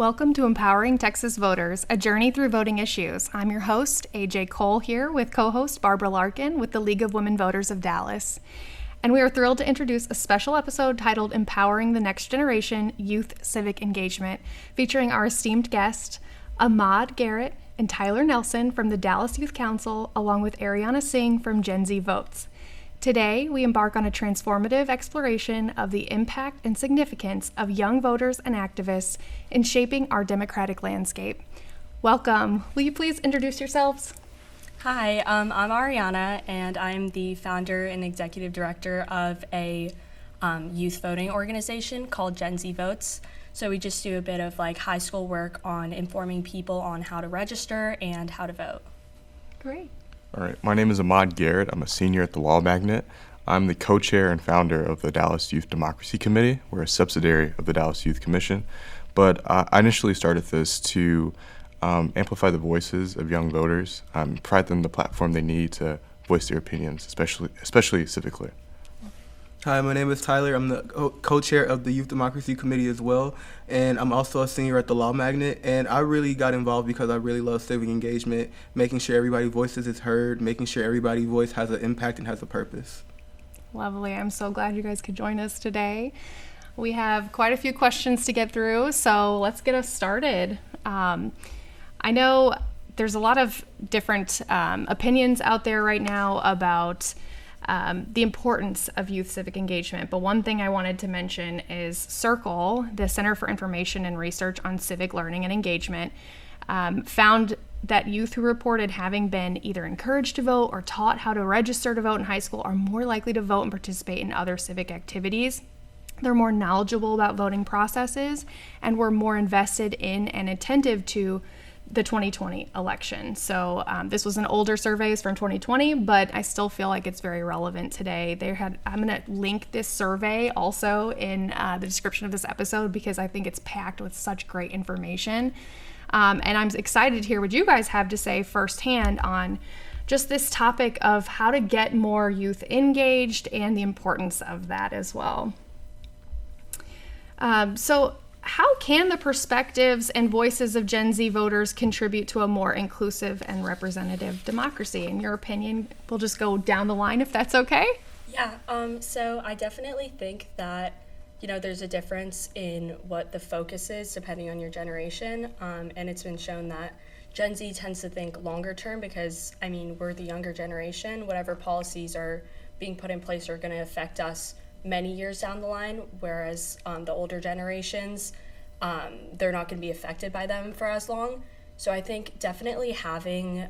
Welcome to Empowering Texas Voters, a journey through voting issues. I'm your host, AJ Cole, here with co-host Barbara Larkin with the League of Women Voters of Dallas. And we are thrilled to introduce a special episode titled Empowering the Next Generation Youth Civic Engagement, featuring our esteemed guest, Garrett and Tyhler Nelson from the Dallas Youth Council, along with Ariana Singh from Gen Z Votes. Today, we embark on a transformative exploration of the impact and significance of young voters and activists in shaping our democratic landscape. Welcome. Will you please introduce yourselves? Hi, I'm Ariana, and I'm the founder and executive director of a youth voting organization called Gen Z Votes. So we just do a bit of high school work on informing people on how to register and how to vote. Great. All right, my name is Garrett. I'm a senior at the Law Magnet. I'm the co-chair and founder of the Dallas Youth Democracy Committee. We're a subsidiary of the Dallas Youth Commission. But I initially started this to amplify the voices of young voters, provide them the platform they need to voice their opinions, especially civically. Hi, my name is Tyhler. I'm the co-chair of the Youth Democracy Committee as well, and I'm also a senior at the Law Magnet, and I really got involved because I really love civic engagement, making sure everybody's voices is heard, making sure everybody's voice has an impact and has a purpose. Lovely. I'm so glad you guys could join us today. We have quite a few questions to get through, so let's get us started. I know there's a lot of different opinions out there right now about the importance of youth civic engagement, but one thing I wanted to mention is Circle, the Center for Information and Research on Civic Learning and Engagement, found that youth who reported having been either encouraged to vote or taught how to register to vote in high school are more likely to vote and participate in other civic activities. They're more knowledgeable about voting processes and were more invested in and attentive to the 2020 election. So this was an older survey from 2020, but I still feel like it's very relevant today. I'm going to link this survey also in the description of this episode because I think it's packed with such great information. And I'm excited to hear what you guys have to say firsthand on just this topic of how to get more youth engaged and the importance of that as well. So how can the perspectives and voices of Gen Z voters contribute to a more inclusive and representative democracy? In your opinion, we'll just go down the line if that's okay? Yeah, so I definitely think that, there's a difference in what the focus is depending on your generation, and it's been shown that Gen Z tends to think longer term because, we're the younger generation. Whatever policies are being put in place are going to affect us many years down the line, whereas the older generations, they're not going to be affected by them for as long. So I think definitely having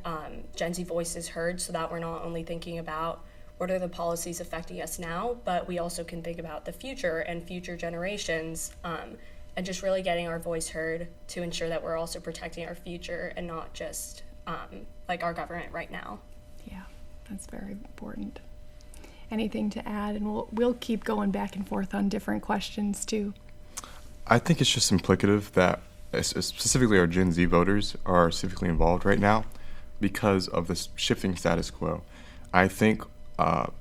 Gen Z voices heard so that we're not only thinking about what are the policies affecting us now, but we also can think about the future and future generations, and just really getting our voice heard to ensure that we're also protecting our future and not just our government right now. Yeah, that's very important. Anything to add? And we'll keep going back and forth on different questions too. I think it's just implicative that specifically our Gen Z voters are civically involved right now because of this shifting status quo. I think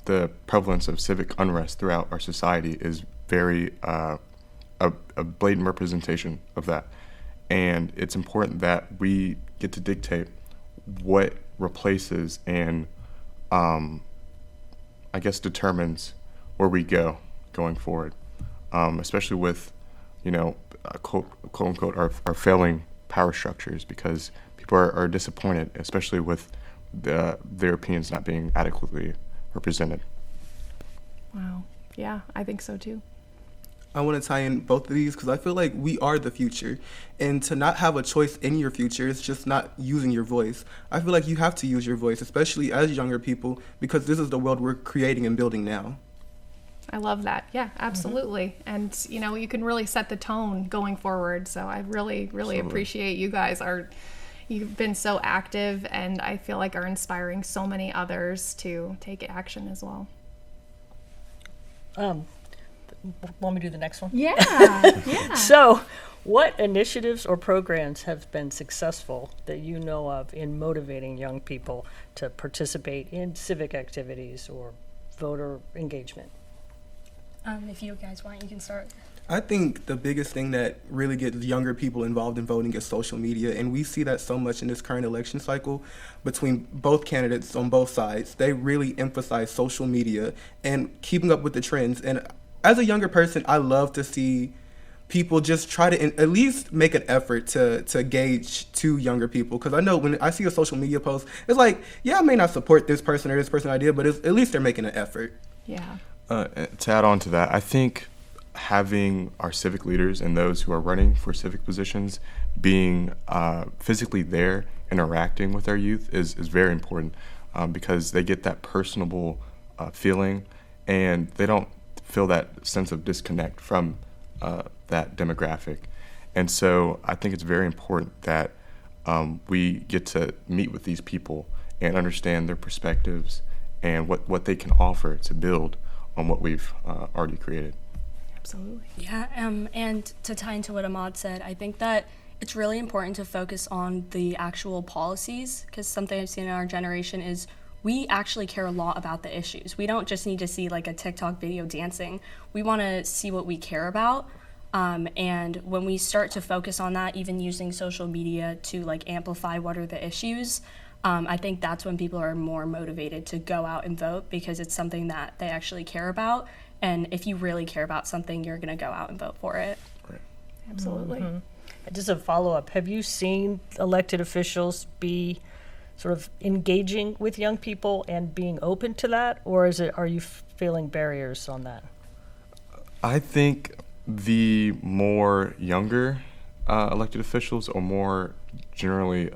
the prevalence of civic unrest throughout our society is very a blatant representation of that. And it's important that we get to dictate what replaces and determines where we go going forward, especially with, quote unquote, our failing power structures, because people are disappointed, especially with their opinions not being adequately represented. Wow. Yeah, I think so too. I want to tie in both of these because I feel like we are the future, and to not have a choice in your future is just not using your voice. I feel like you have to use your voice, especially as younger people, because this is the world we're creating and building now. I love that. Yeah, absolutely. Mm-hmm. And, you can really set the tone going forward. So I really, really appreciate you guys. You've been so active, and I feel like are inspiring so many others to take action as well. Want me to do the next one? Yeah. Yeah. So, what initiatives or programs have been successful that you know of in motivating young people to participate in civic activities or voter engagement? If you guys want, you can start. I think the biggest thing that really gets younger people involved in voting is social media, and we see that so much in this current election cycle between both candidates on both sides. They really emphasize social media and keeping up with the trends. And as a younger person, I love to see people just try to at least make an effort to gauge to younger people, because I know when I see a social media post, it's like, yeah, I may not support this person or this person idea, but at least they're making an effort. Yeah. To add on to that, I think having our civic leaders and those who are running for civic positions being physically there, interacting with our youth is very important, because they get that personable feeling, and they don't feel that sense of disconnect from that demographic. And so I think it's very important that we get to meet with these people and understand their perspectives and what they can offer to build on what we've already created. Absolutely. Yeah, and to tie into what Ahmad said, I think that it's really important to focus on the actual policies, because something I've seen in our generation is we actually care a lot about the issues. We don't just need to see like a TikTok video dancing. We want to see what we care about. And when we start to focus on that, even using social media to like amplify what are the issues, I think that's when people are more motivated to go out and vote, because it's something that they actually care about. And if you really care about something, you're going to go out and vote for it. Right. Absolutely. Just a follow-up, have you seen elected officials be sort of engaging with young people and being open to that, or are you feeling barriers on that? I think the more younger elected officials are more generally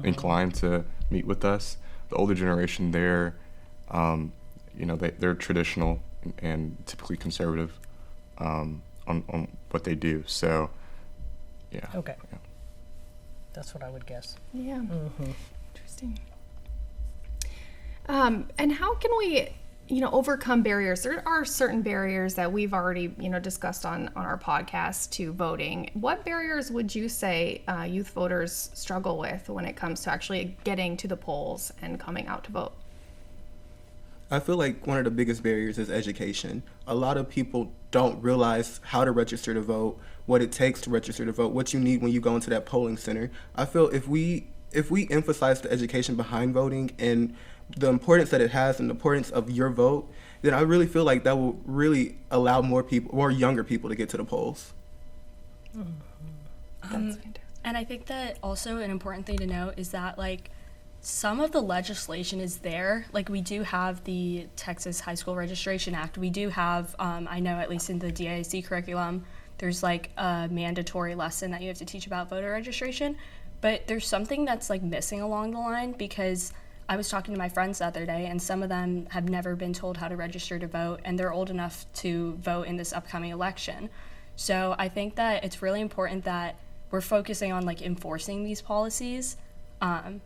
inclined to meet with us. The older generation, they're traditional and typically conservative on what they do. So, yeah. Okay. Yeah. That's what I would guess. Yeah. Interesting. And how can we, overcome barriers? There are certain barriers that we've already, discussed on our podcast to voting. What barriers would you say youth voters struggle with when it comes to actually getting to the polls and coming out to vote? I feel like one of the biggest barriers is education. A lot of people don't realize how to register to vote, what it takes to register to vote, what you need when you go into that polling center. I feel if we emphasize the education behind voting and the importance that it has and the importance of your vote, then I really feel like that will really allow more younger people to get to the polls. That's fantastic. And I think that also an important thing to note is that like some of the legislation is there. Like we do have the Texas High School Registration Act. We do have, I know at least in the DIC curriculum, there's like a mandatory lesson that you have to teach about voter registration. But there's something that's like missing along the line, because I was talking to my friends the other day and some of them have never been told how to register to vote, and they're old enough to vote in this upcoming election. So I think that it's really important that we're focusing on like enforcing these policies,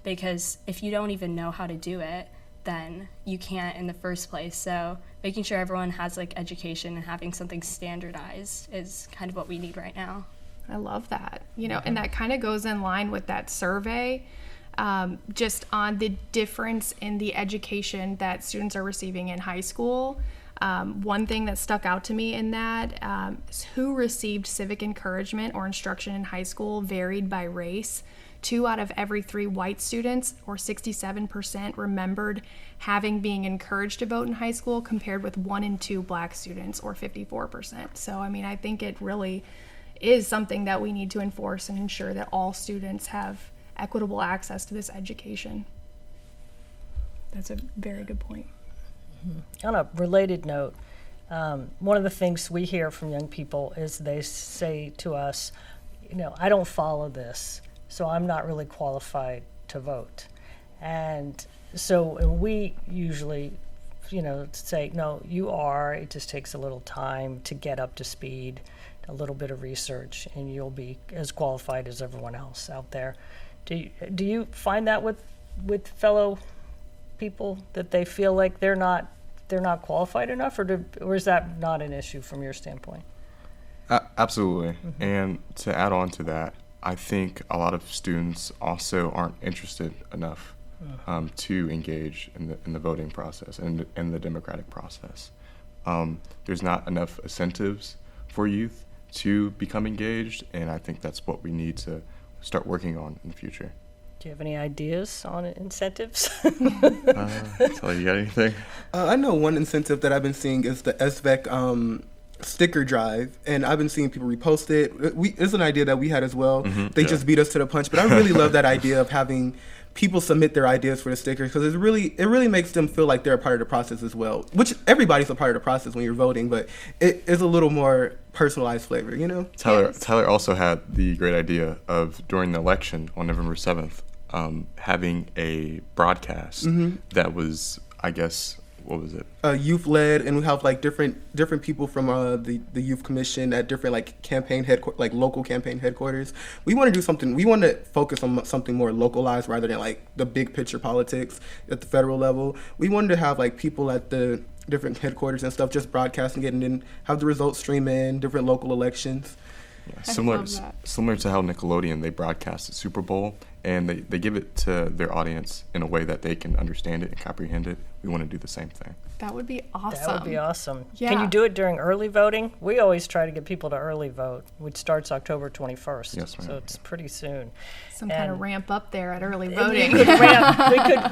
because if you don't even know how to do it, then you can't in the first place. So making sure everyone has like education and having something standardized is kind of what we need right now. I love that. And that kind of goes in line with that survey, just on the difference in the education that students are receiving in high school. One thing that stuck out to me in that is who received civic encouragement or instruction in high school varied by race. 2 out of every 3 white students, or 67%, remembered being encouraged to vote in high school, compared with 1 in 2 black students, or 54%. So, I think it really is something that we need to enforce and ensure that all students have equitable access to this education. That's a very good point. On a related note, one of the things we hear from young people is they say to us, I don't follow this, so I'm not really qualified to vote. And so we usually, say, no, you are. It just takes a little time to get up to speed, a little bit of research, and you'll be as qualified as everyone else out there. Do you find that with fellow people, that they feel like they're not qualified enough, or is that not an issue from your standpoint? Absolutely. And to add on to that, I think a lot of students also aren't interested enough to engage in the voting process and in the democratic process. There's not enough incentives for youth to become engaged, and I think that's what we need to start working on in the future. Do you have any ideas on incentives? Tyler, you got anything? I know one incentive that I've been seeing is the SVEC sticker drive, and I've been seeing people repost it. It's an idea that we had as well. They just beat us to the punch, but I really love that idea of having people submit their ideas for the stickers, because it really makes them feel like they're a part of the process as well, which everybody's a part of the process when you're voting, but it is a little more personalized flavor, you know? Tyler also had the great idea of, during the election on November 7th, having a broadcast that was, I guess, what was it? Youth led, and we have like different people from the youth commission at different like local campaign headquarters. We want to do something. We want to focus on something more localized rather than like the big picture politics at the federal level. We wanted to have like people at the different headquarters and stuff just broadcasting it, and then have the results stream in different local elections. Yeah, similar to how Nickelodeon, they broadcast the Super Bowl, and they give it to their audience in a way that they can understand it and comprehend it. We want to do the same thing. That would be awesome. That would be awesome. Yeah. Can you do it during early voting? We always try to get people to early vote, which starts October 21st. Yes, ma'am. So it's pretty soon. Some kind of ramp up there at early We voting.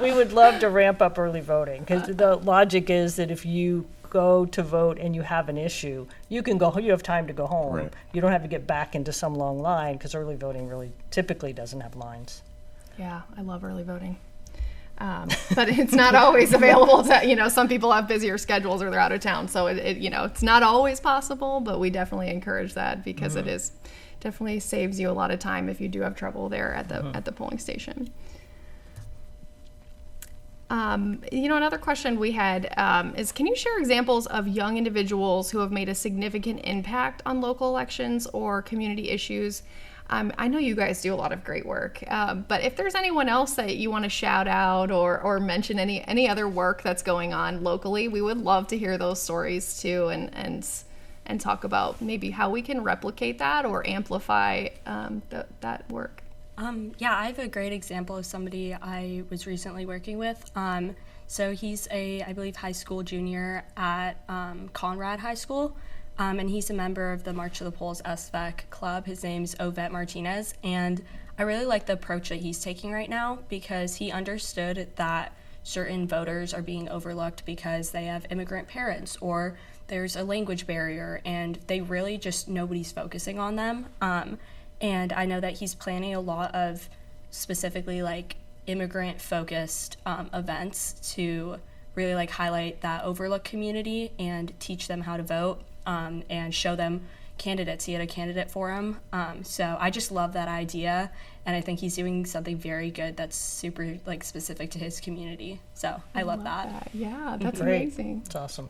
we would love to ramp up early voting, because the logic is that if you go to vote and you have an issue, you have time to go home. Right. You don't have to get back into some long line, because early voting really typically doesn't have lines. Yeah, I love early voting. But it's not always available to, some people have busier schedules or they're out of town. So it's not always possible, but we definitely encourage that, because it is definitely saves you a lot of time if you do have trouble there at the polling station. Another question we had is, can you share examples of young individuals who have made a significant impact on local elections or community issues? I know you guys do a lot of great work, but if there's anyone else that you want to shout out or mention any other work that's going on locally, we would love to hear those stories too, and talk about maybe how we can replicate that or amplify that work. Yeah, I have a great example of somebody I was recently working with. So he's I believe, high school junior at Conrad High School. And he's a member of the March to the Polls SVEC club. His name's Ovette Martinez, and I really like the approach that he's taking right now, because he understood that certain voters are being overlooked because they have immigrant parents or there's a language barrier, and they really just, nobody's focusing on them. And I know that he's planning a lot of specifically like immigrant-focused events to really like highlight that overlooked community and teach them how to vote. And show them candidates. He had a candidate forum. So I just love that idea, and I think he's doing something very good that's super like specific to his community. So I love that. Yeah, that's Great. amazing. It's awesome.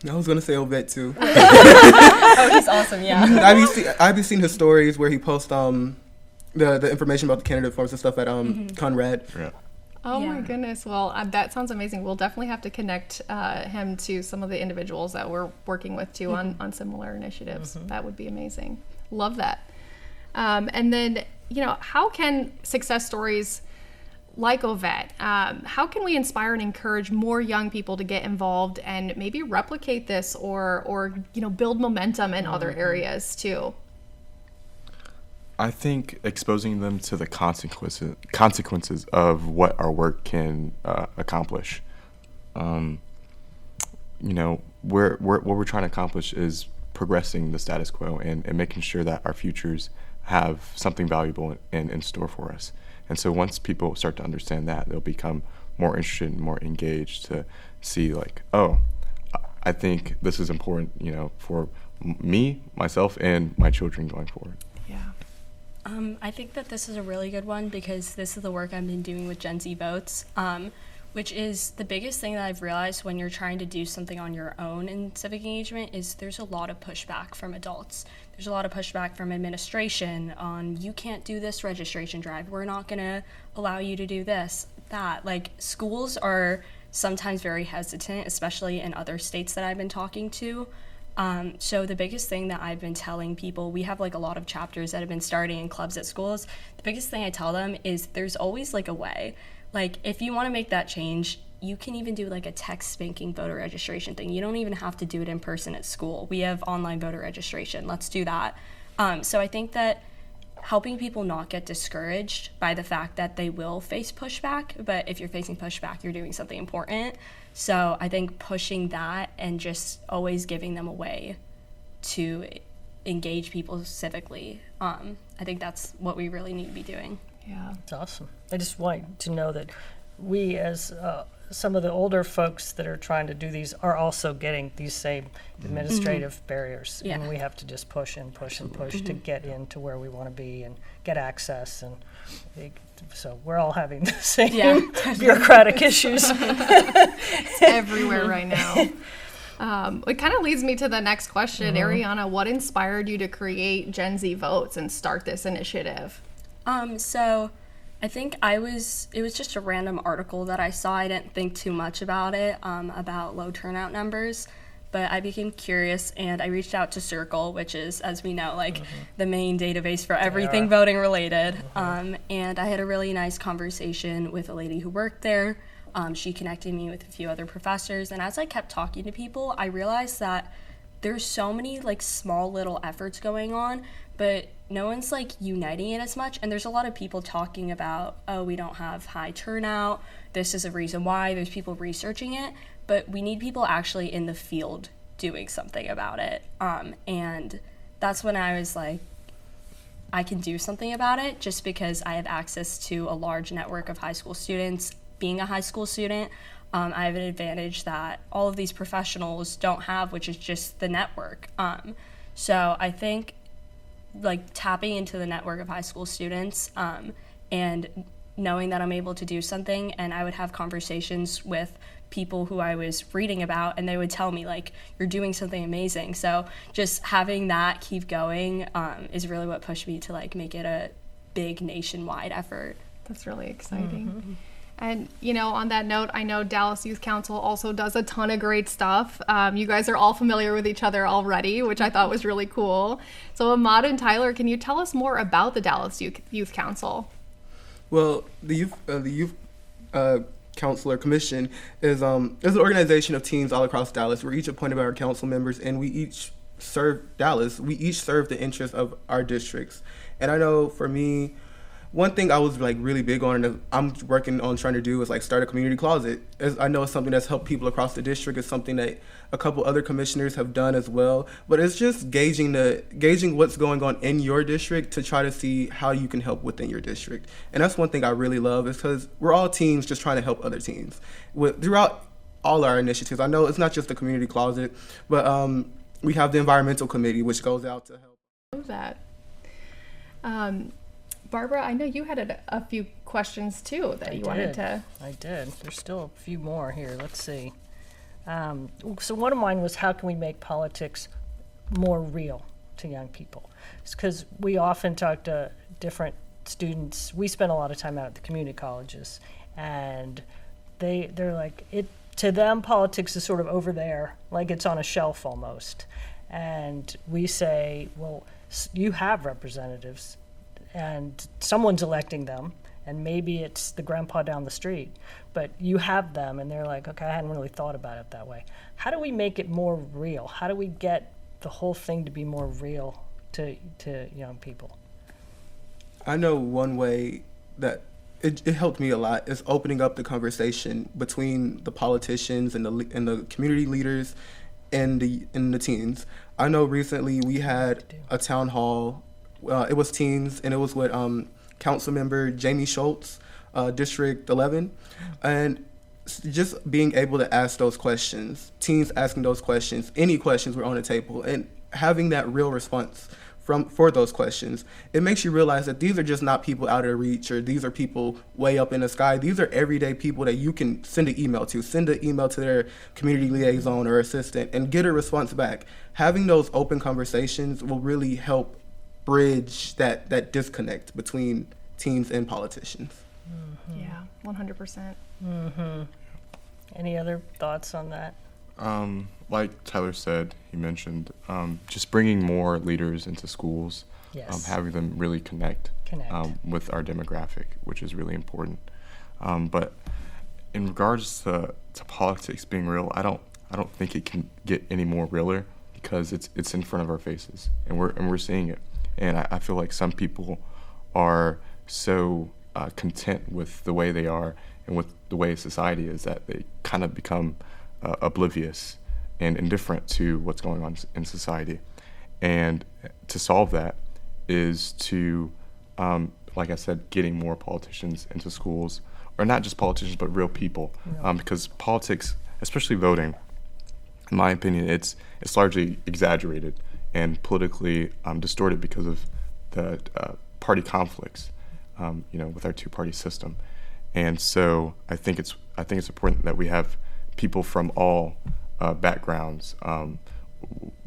I was gonna say Ovette too. Oh, he's awesome, yeah. I've been seeing his stories where he posts the information about the candidate forms and stuff at Conrad. Yeah. Oh Yeah. my goodness. Well, that sounds amazing. We'll definitely have to connect him to some of the individuals that we're working with too on similar initiatives. That would be amazing. Love that. And then, how can success stories like Ovette, how can we inspire and encourage more young people to get involved and maybe replicate this or build momentum in other areas too? I think exposing them to the consequences of what our work can accomplish. What we're trying to accomplish is progressing the status quo and making sure that our futures have something valuable in store for us. And so once people start to understand that, they'll become more interested and more engaged to see like, oh, I think this is important, for me, myself, and my children going forward. Yeah. I think that this is a really good one, because this is the work I've been doing with Gen Z Votes, which is the biggest thing that I've realized when you're trying to do something on your own in civic engagement is there's a lot of pushback from adults. There's a lot of pushback from administration on, you can't do this registration drive. We're not going to allow you to do this, that. Like, schools are sometimes very hesitant, especially in other states that I've been talking to. So the biggest thing that I've been telling people, we have like a lot of chapters that have been starting in clubs at schools. The biggest thing I tell them is there's always like a way. Like, if you want to make that change, you can even do like a text banking voter registration thing. You don't even have to do it in person at school. We have online voter registration. Let's do that. So I think that helping people not get discouraged by the fact that they will face pushback, but if you're facing pushback, you're doing something important. So I think pushing that and just always giving them a way to engage people civically, I think that's what we really need to be doing. Yeah. It's awesome. I just want to know that we, as some of the older folks that are trying to do these, are also getting these same administrative barriers. Yeah. And we have to just push and push and push to get into where we want to be and get access. And so we're all having the same bureaucratic issues. It's everywhere right now. It kind of leads me to the next question. Ariana, what inspired you to create Gen Z Votes and start this initiative? So I think it was just a random article that I saw. I didn't think too much about it, about low turnout numbers, but I became curious and I reached out to Circle, which is, as we know, like the main database for everything voting related. And I had a really nice conversation with a lady who worked there. She connected me with a few other professors, and as I kept talking to people, I realized that there's so many like small little efforts going on, but no one's like uniting it as much. And there's a lot of people talking about, oh, we don't have high turnout, this is a reason why, there's people researching it, but we need people actually in the field doing something about it. And that's when I was like, I can do something about it just because I have access to a large network of high school students. Being a high school student, I have an advantage that all of these professionals don't have, which is just the network. So I think like tapping into the network of high school students and knowing that I'm able to do something, and I would have conversations with people who I was reading about, and they would tell me like, you're doing something amazing. So just having that keep going is really what pushed me to like make it a big nationwide effort. That's really exciting. And, you know, on that note, I know Dallas Youth Council also does a ton of great stuff. You guys are all familiar with each other already, which I thought was really cool. So Ahmad and Tyler, can you tell us more about the Dallas Youth Council? Well, the Youth Council or Commission is an organization of teams all across Dallas. We're each appointed by our council members, and we each serve Dallas. We each serve the interests of our districts. And I know for me, one thing I was like really big on and I'm working on trying to do is like start a community closet. I know it's something that's helped people across the district. It's something that a couple other commissioners have done as well. But it's just gauging what's going on in your district to try to see how you can help within your district. And that's one thing I really love is because we're all teams just trying to help other teams. Throughout all our initiatives, I know it's not just the community closet, but we have the environmental committee, which goes out to help. I love that. Barbara, I know you had a few questions too that you wanted to. I did. There's still a few more here. Let's see. So one of mine was, how can we make politics more real to young people? It's because we often talk to different students. We spend a lot of time out at the community colleges, and they're like, to them, politics is sort of over there, like it's on a shelf almost. And we say, well, you have representatives, and someone's electing them, and maybe it's the grandpa down the street, but you have them, and they're like, okay, I hadn't really thought about it that way. How do we make it more real? How do we get the whole thing to be more real to young people? I know one way that it helped me a lot is opening up the conversation between the politicians and the community leaders and the teens. I know recently we had a town hall. It was teens, and it was with council member Jamie Schultz, District 11, and just being able to ask those questions, teens asking those questions, any questions were on the table, and having that real response for those questions, it makes you realize that these are just not people out of reach, or these are people way up in the sky. These are everyday people that you can send an email to their community liaison or assistant and get a response back. Having those open conversations will really help bridge that disconnect between teens and politicians. Mm-hmm. Yeah, 100%. Mm-hmm. Any other thoughts on that? Like Tyler said, he mentioned just bringing more leaders into schools, Yes. having them really connect. With our demographic, which is really important. But in regards to politics being real, I don't think it can get any more realer because it's in front of our faces and we're seeing it. And I feel like some people are so content with the way they are and with the way society is that they kind of become oblivious and indifferent to what's going on in society. And to solve that is to, like I said, getting more politicians into schools, or not just politicians, but real people. Because politics, especially voting, in my opinion, it's largely exaggerated and politically distorted because of the party conflicts, with our two-party system. And so I think it's important that we have people from all backgrounds,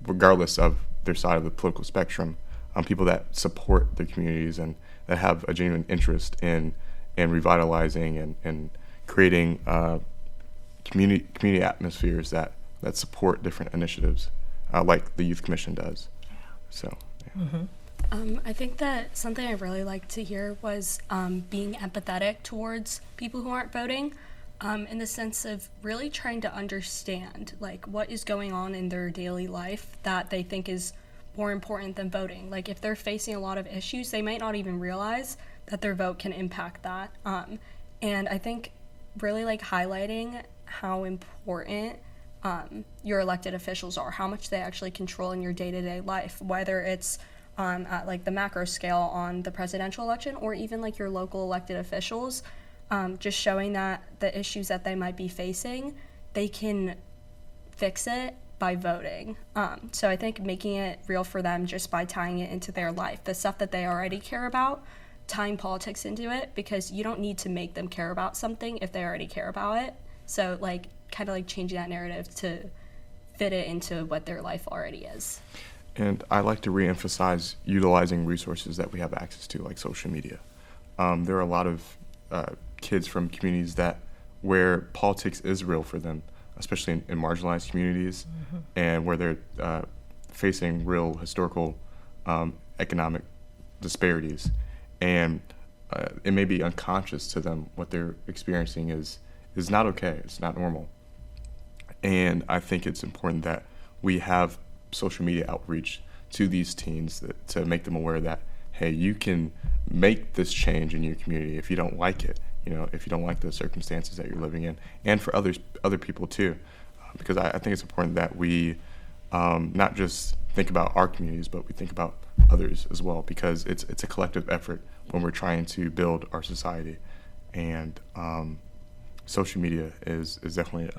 regardless of their side of the political spectrum, people that support their communities and that have a genuine interest in revitalizing and creating community atmospheres that support different initiatives, like the Youth Commission does. So, yeah. I think that something I really liked to hear was being empathetic towards people who aren't voting, in the sense of really trying to understand like what is going on in their daily life that they think is more important than voting. Like if they're facing a lot of issues, they might not even realize that their vote can impact that. And I think really like highlighting how important your elected officials are, how much they actually control in your day-to-day life, whether it's at like the macro scale on the presidential election or even like your local elected officials, just showing that the issues that they might be facing, they can fix it by voting. So I think making it real for them just by tying it into their life, the stuff that they already care about, tying politics into it, because you don't need to make them care about something if they already care about it. So like kind of like changing that narrative to fit it into what their life already is. And I like to reemphasize utilizing resources that we have access to, like social media. There are a lot of kids from communities where politics is real for them, especially in marginalized communities, and where they're facing real historical economic disparities. And it may be unconscious to them what they're experiencing is not okay, it's not normal. And I think it's important that we have social media outreach to these teens to make them aware that, hey, you can make this change in your community if you don't like it, if you don't like the circumstances that you're living in, and for other people too, because I think it's important that we not just think about our communities, but we think about others as well, because it's a collective effort when we're trying to build our society. And social media is definitely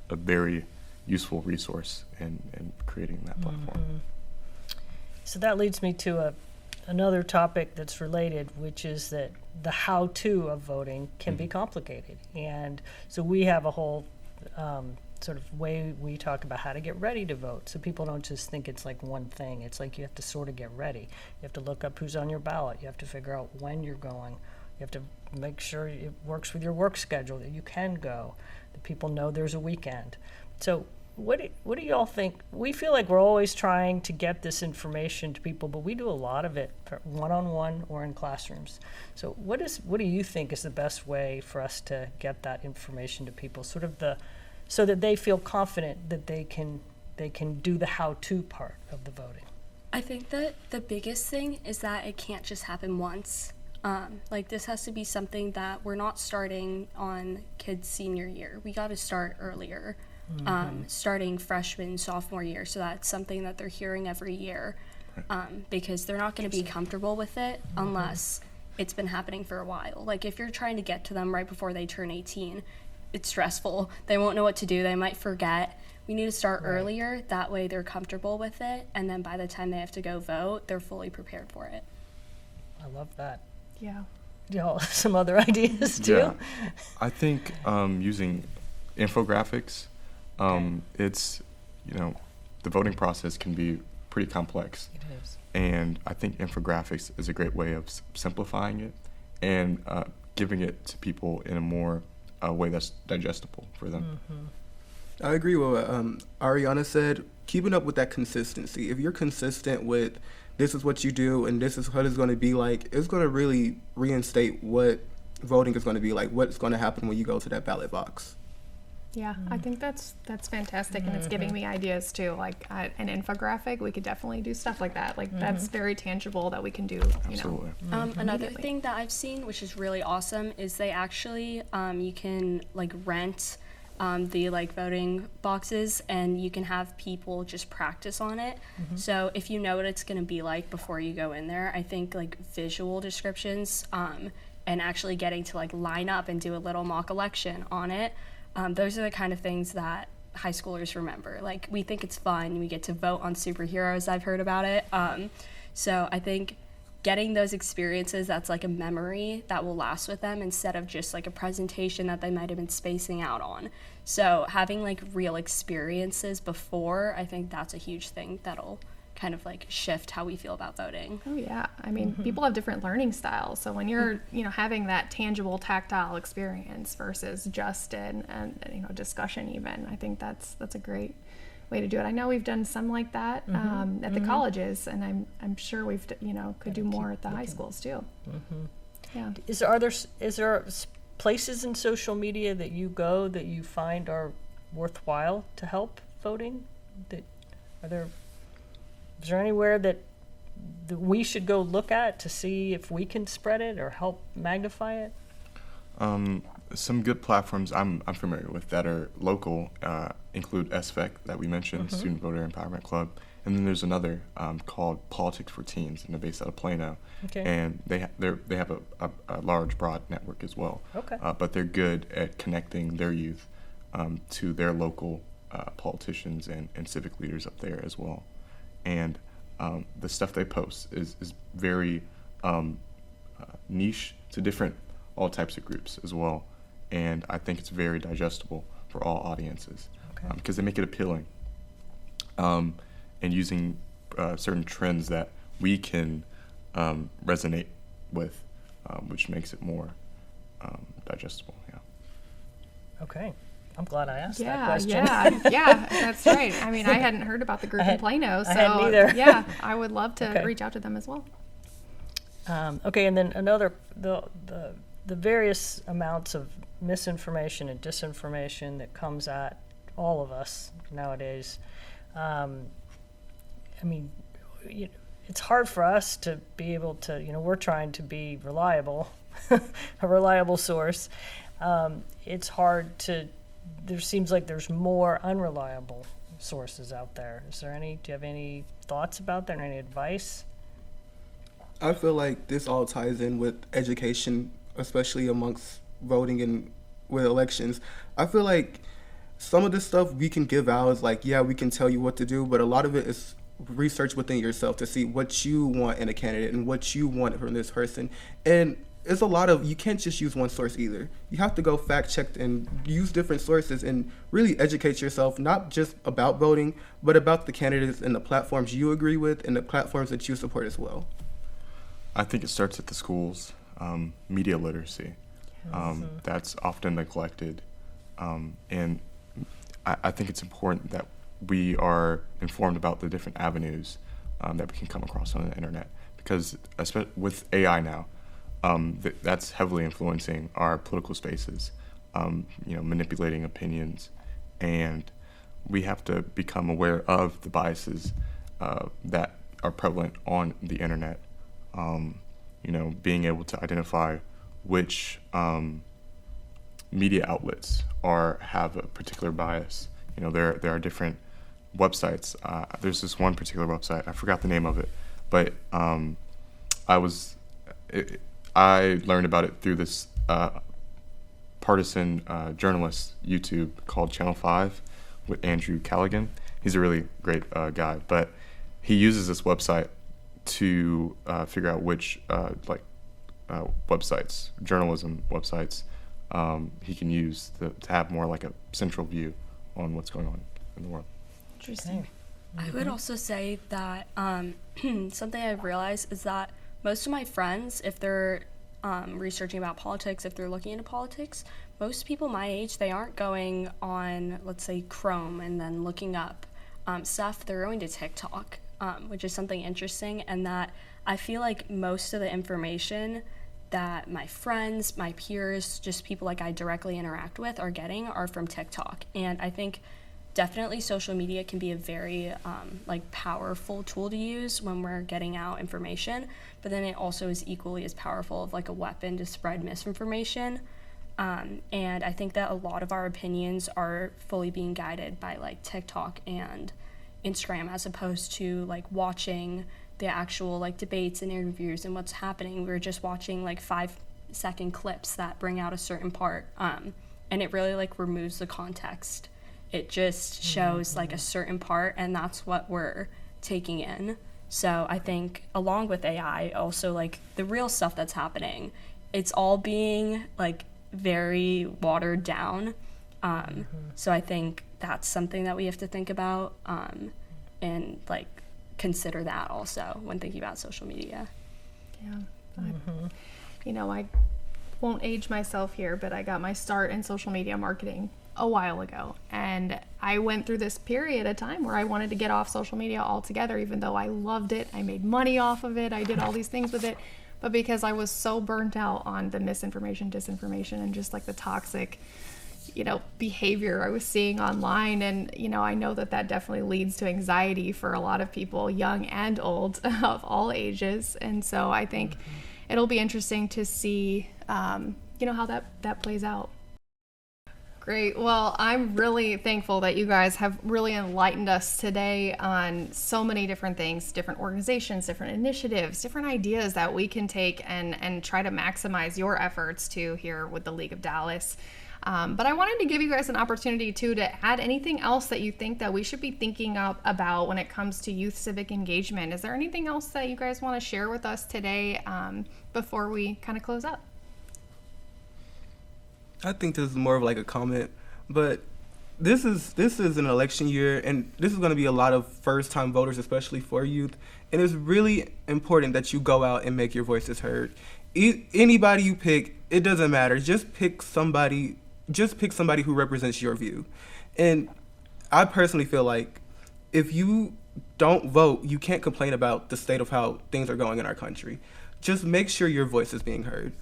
a very useful resource in creating that platform. So that leads me to another topic that's related, which is that the how-to of voting can be complicated. And so we have a whole sort of way we talk about how to get ready to vote. So people don't just think it's like one thing. It's like you have to sort of get ready. You have to look up who's on your ballot. You have to figure out when you're going. You have to make sure it works with your work schedule, that you can go, that people know there's a weekend. So what do y'all think? We feel like we're always trying to get this information to people, but we do a lot of it one-on-one or in classrooms. So what do you think is the best way for us to get that information to people, so that they feel confident that they can do the how-to part of the voting? I think that the biggest thing is that it can't just happen once. Like this has to be something that we're not starting on kids' senior year. We got to start earlier. Starting freshman, sophomore year, so that's something that they're hearing every year, because they're not going to be comfortable with it unless it's been happening for a while. Like if you're trying to get to them right before they turn 18, it's stressful. They won't know what to do. They might forget. We need to start earlier. That way they're comfortable with it, and then by the time they have to go vote, they're fully prepared for it. I love that. Yeah. Y'all have some other ideas too? Yeah. I think using infographics, it's, the voting process can be pretty complex. It is. And I think infographics is a great way of simplifying it and giving it to people in a more way that's digestible for them. I agree with what Ariana said. Keeping up with that consistency. If you're consistent with this is what you do and this is what it's going to be like, it's going to really reinstate what voting is going to be like, what's going to happen when you go to that ballot box. Yeah, I think that's fantastic, and it's giving me ideas too. Like an infographic, we could definitely do stuff like that. Like that's very tangible that we can do. Absolutely. Another immediately. thing that I've seen, which is really awesome, is they actually you can like rent the like voting boxes, and you can have people just practice on it. So if you know what it's going to be like before you go in there, I think like visual descriptions and actually getting to like line up and do a little mock election on it. Those are the kind of things that high schoolers remember. Like, we think it's fun. We get to vote on superheroes. I've heard about it. So I think getting those experiences, that's like a memory that will last with them instead of just like a presentation that they might have been spacing out on. So having like real experiences before, I think that's a huge thing that'll kind of like shift how we feel about voting. Oh yeah, I mean, people have different learning styles. So when you're, having that tangible, tactile experience versus just an discussion, even, I think that's a great way to do it. I know we've done some like that at the colleges, and I'm sure we've could do more at the high schools too. Yeah. Is there places in social media that you go that you find are worthwhile to help voting? Is there anywhere that we should go look at to see if we can spread it or help magnify it? Some good platforms I'm familiar with that are local include SVEC that we mentioned, Student Voter Empowerment Club, and then there's another called Politics for Teens, and they're based out of Plano. Okay. And they have a large, broad network as well. Okay. But they're good at connecting their youth to their local politicians and civic leaders up there as well. And the stuff they post is very niche to all types of groups as well. And I think it's very digestible for all audiences because they make it appealing. And using certain trends that we can resonate with, which makes it more digestible. Yeah. Okay. I'm glad I asked that Yeah, question. yeah, that's right. I mean, I hadn't heard about the group in Plano, so I hadn't either. yeah, I would love to Okay. reach out to them as well. Okay, and then the various amounts of misinformation and disinformation that comes at all of us nowadays. I mean, it's hard for us to be able to, we're trying to be reliable, a reliable source. It's hard to. There seems like there's more unreliable sources out there. Do you have any thoughts about that or any advice? I feel like this all ties in with education, especially amongst voting and with elections. I feel like some of the stuff we can give out is like, yeah, we can tell you what to do, but a lot of it is research within yourself to see what you want in a candidate and what you want from this person. And it's a lot of, you can't just use one source either. You have to go fact check and use different sources and really educate yourself, not just about voting, but about the candidates and the platforms you agree with and the platforms that you support as well. I think it starts at the schools. Media literacy. That's often neglected. And I think it's important that we are informed about the different avenues that we can come across on the internet, because especially with AI now, that's heavily influencing our political spaces, manipulating opinions, and we have to become aware of the biases that are prevalent on the internet. Being able to identify which media outlets have a particular bias. There are different websites. There's this one particular website, I forgot the name of it, but I learned about it through this partisan journalist YouTube called Channel 5 with Andrew Callaghan. He's a really great guy, but he uses this website to figure out which websites, journalism websites, he can use to have more like a central view on what's going on in the world. Interesting. I would also say that something I've realized is that most of my friends, if they're researching about politics, if they're looking into politics, most people my age, they aren't going on, let's say, Chrome and then looking up stuff. They're going to TikTok, which is something interesting, and that I feel like most of the information that my friends, my peers, just people like I directly interact with are getting are from TikTok. And I think definitely social media can be a very like powerful tool to use when we're getting out information, but then it also is equally as powerful of like a weapon to spread misinformation. And I think that a lot of our opinions are fully being guided by like TikTok and Instagram, as opposed to like watching the actual like debates and interviews and what's happening. We're just watching like 5-second clips that bring out a certain part, and it really like removes the context. It just shows like a certain part, and that's what we're taking in. So I think along with AI, also like the real stuff that's happening, it's all being like very watered down. So I think that's something that we have to think about, and like consider that also when thinking about social media. Yeah. I won't age myself here, but I got my start in social media marketing a while ago, and I went through this period of time where I wanted to get off social media altogether, even though I loved it. I made money off of it. I did all these things with it, but because I was so burnt out on the misinformation, disinformation, and just like the toxic behavior I was seeing online. And, I know that that definitely leads to anxiety for a lot of people, young and old, of all ages. And so I think it'll be interesting to see, how that plays out. Great. Well, I'm really thankful that you guys have really enlightened us today on so many different things, different organizations, different initiatives, different ideas that we can take and try to maximize your efforts to here with the League of Dallas. But I wanted to give you guys an opportunity too to add anything else that you think that we should be thinking about when it comes to youth civic engagement. Is there anything else that you guys want to share with us today before we kind of close up? I think this is more of like a comment, but this is an election year, and this is going to be a lot of first-time voters, especially for youth. And it's really important that you go out and make your voices heard. Anybody you pick, it doesn't matter. Just pick somebody who represents your view. And I personally feel like if you don't vote, you can't complain about the state of how things are going in our country. Just make sure your voice is being heard.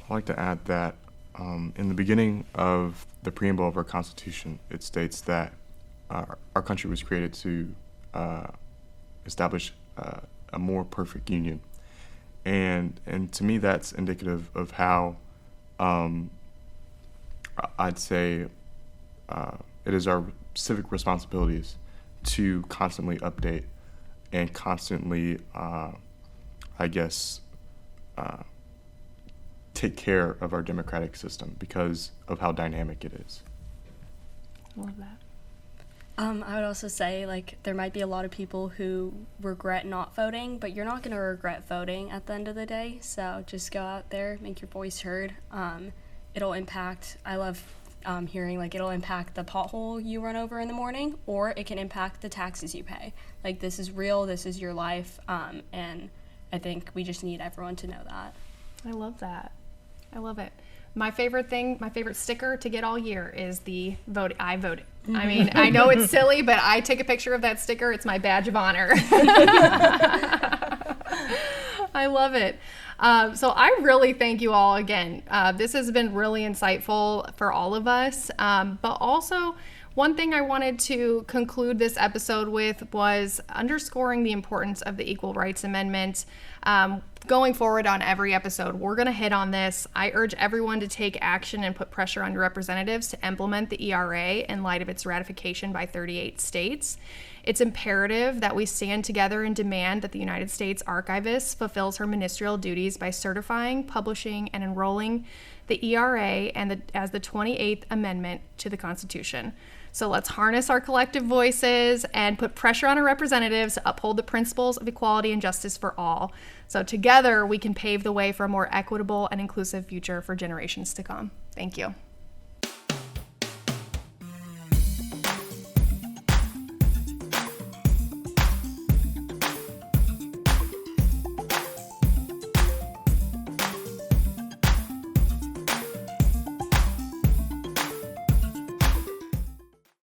I'd like to add that in the beginning of the preamble of our Constitution, it states that our country was created to establish a more perfect union. And to me, that's indicative of how I'd say it is our civic responsibilities to constantly update and constantly, take care of our democratic system because of how dynamic it is. Love that. I would also say, like, there might be a lot of people who regret not voting, but you're not going to regret voting at the end of the day. So just go out there, make your voice heard. It'll impact, I love hearing, like, it'll impact the pothole you run over in the morning, or it can impact the taxes you pay. Like, this is real, this is your life, and I think we just need everyone to know that. I love that. I love it. My favorite sticker to get all year is the vote. I voted. I mean, I know it's silly, but I take a picture of that sticker. It's my badge of honor. I love it. So I really thank you all again. This has been really insightful for all of us. But also, one thing I wanted to conclude this episode with was underscoring the importance of the Equal Rights Amendment. Going forward on every episode, we're going to hit on this. I urge everyone to take action and put pressure on your representatives to implement the ERA in light of its ratification by 38 states. It's imperative that we stand together and demand that the United States Archivist fulfills her ministerial duties by certifying, publishing, and enrolling the ERA and as the 28th Amendment to the Constitution. So let's harness our collective voices and put pressure on our representatives to uphold the principles of equality and justice for all. So together we can pave the way for a more equitable and inclusive future for generations to come. Thank you.